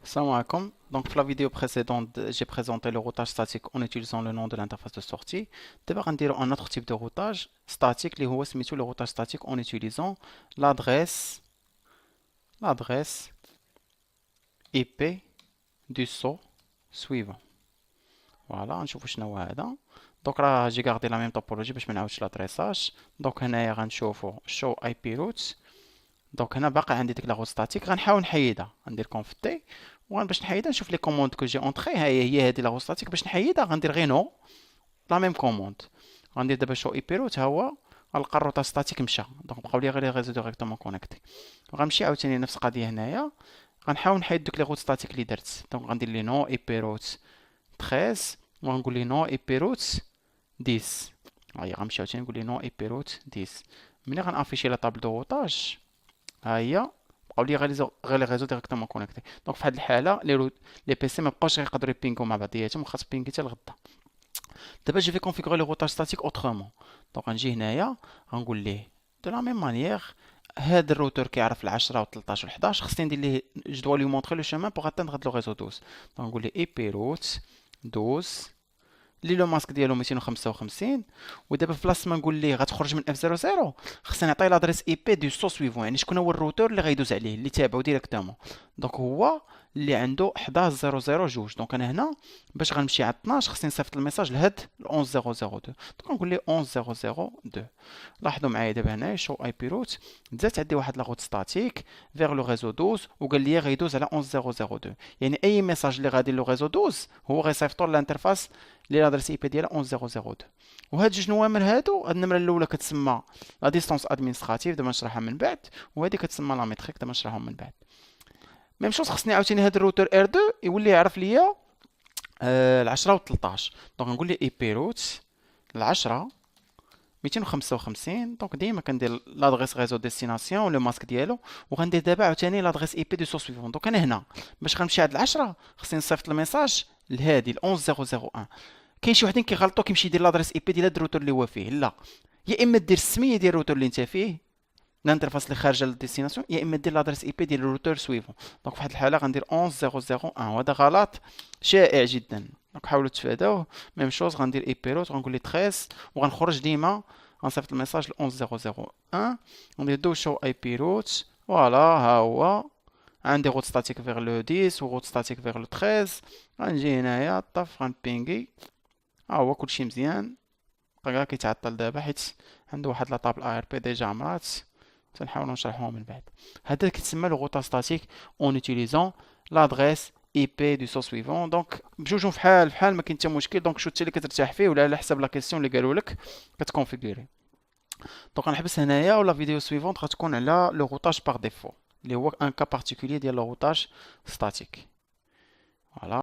Salam alaikum. Donc, pour la vidéo précédente, j'ai présenté le routage statique en utilisant le nom de l'interface de sortie. D'abord, on dirait un autre type de routage statique, qui est le routage statique en utilisant l'adresse IP du saut suivant. Voilà, نشوفوا شنو هذا. Donc là, j'ai gardé la même topologie باش ما نعاودش l'adressage. Donc هنايا غنشوفوا show IP routes. دونك هنا باقي عندي ديك لا روت ستاتيك غنحاول نحيدها غندير كونف تي باش نحيدها نشوف لي كوموند كو جي اونطري هي هادي لا روت ستاتيك باش نحيدها غندير غير نو لا ميم كوموند غندير دابا شو اي بيروت ها هو غنلقى الروت ستاتيك مشى دونك بقاو لي غير لي ريزو ديريكتومون كونيكتي غنمشي عاوتاني نفس القضيه هنايا غنحاول نحيد دوك لي روت ستاتيك اللي درت دونك غندير لي نو اي بيروت 13 وغنقول لي نو اي بيروت 10 هاهي غنمشي عاوتاني نقول لي نو اي بيروت 10 ملي غنافيشي لا طابل دو روتاج ها هي بقاو لي غير لي ريزو ديريكتومون كونيكتي دونك في هاد الحاله لي بي سي ما بقاوش غيقدروا يبينغو مع بعضياتهم وخاص بينغي حتى لغدا دابا جو في كونفيغوري لو روتاج ستاتيك اوترومون دونك غنجي هنايا غنقول ليه دو لا ميم مانيير هاد الروتور كيعرف ال10 و13 و11 خصني ندير ليه جو دوا لي مونطري لو شيمان بوغ اتاندر هاد لو ريزو 12 دونك نقول ليه اي بي روت 12 اللي لو ماسك ديالو 255 ودابا في بلاصه ما نقول ليه غتخرج من اف 00 خصني نعطيه لادريس اي بي دو سو سويفون يعني شكون هو الروتور اللي غيدوز عليه اللي تابعو ديريكتومون دونك هو اللي عنده 11002 دونك انا هنا باش غنمشي على 12 خصني نصيفط الميساج لهاد 11002 دونك نقول ليه 11002 لاحظوا معايا دابا هنايا شو اي بي روت دزات عندي واحد لا روت ستاتيك فيغ لو ريزو 12 وقال لي غيدوز على 11002 يعني اي ميساج اللي غادي لو ريزو 12 هو غيصيفطو للانترفاس اللي لادريس اي بي ديالها 11002 وهاد جوج نوامر هادو هاد النمره الاولى كتسمى لا ديستونس ادمينستراتيف دابا نشرحها من بعد وهادي كتسمى لا ميتريك دابا نشرحهم من بعد ميم شوز خصني عاوتاني هاد الروتور ار 2 يولي يعرف ليا ال10 و 13 دونك نقول لي اي بي روت ال10 255 دونك ديما كندير لادريس ريزو ديستيناسيون لو ماسك ديالو وغندير دابا عاوتاني لادريس اي بي دو سو سويفون دونك انا هنا باش غنمشي هاد ال10 خصني نصيفط الميساج لهادي ال 11001 كاين شي وحدين كيغلطوا كيمشي يدير لادريس اي بي ديال هاد الروتور اللي هو فيه لا يا اما دير السميه ديال الروتور اللي انت فيه الانترفاس اللي خارجه للديستيناسيون يا اما دير لادريس اي بي ديال الروتور سويفون دونك في هاد الحاله غندير 11001 وهذا غلط شائع جدا دونك حاولوا تفادوه ميم شوز غندير اي بي روت غنقول لي 13 وغنخرج ديما غنصيفط الميساج ل 11001 غندير دو شو اي بي روت فوالا ها هو عندي روت ستاتيك فيغ لو 10 و روت ستاتيك فيغ لو 13 غنجي هنايا طف غنبينغي ها هو كلشي مزيان بقى كيتعطل دابا حيت عنده واحد لا طابل اي ار بي ديجا عمرات تنحاولوا نشرحوها من بعد هذا كيتسمى لو روتا ستاتيك اون اوتيليزون لادريس اي بي دو سو سويفون دونك بجوجهم فحال ما كاين حتى مشكل دونك شو انت اللي كترتاح فيه ولا على حسب لا كيسيون اللي قالوا لك كتكونفيغوري دونك غنحبس هنايا ولا فيديو سويفونت غتكون على لو روتاج بار ديفو اللي هو ان كا بارتيكولير ديال لو روتاج ستاتيك فوالا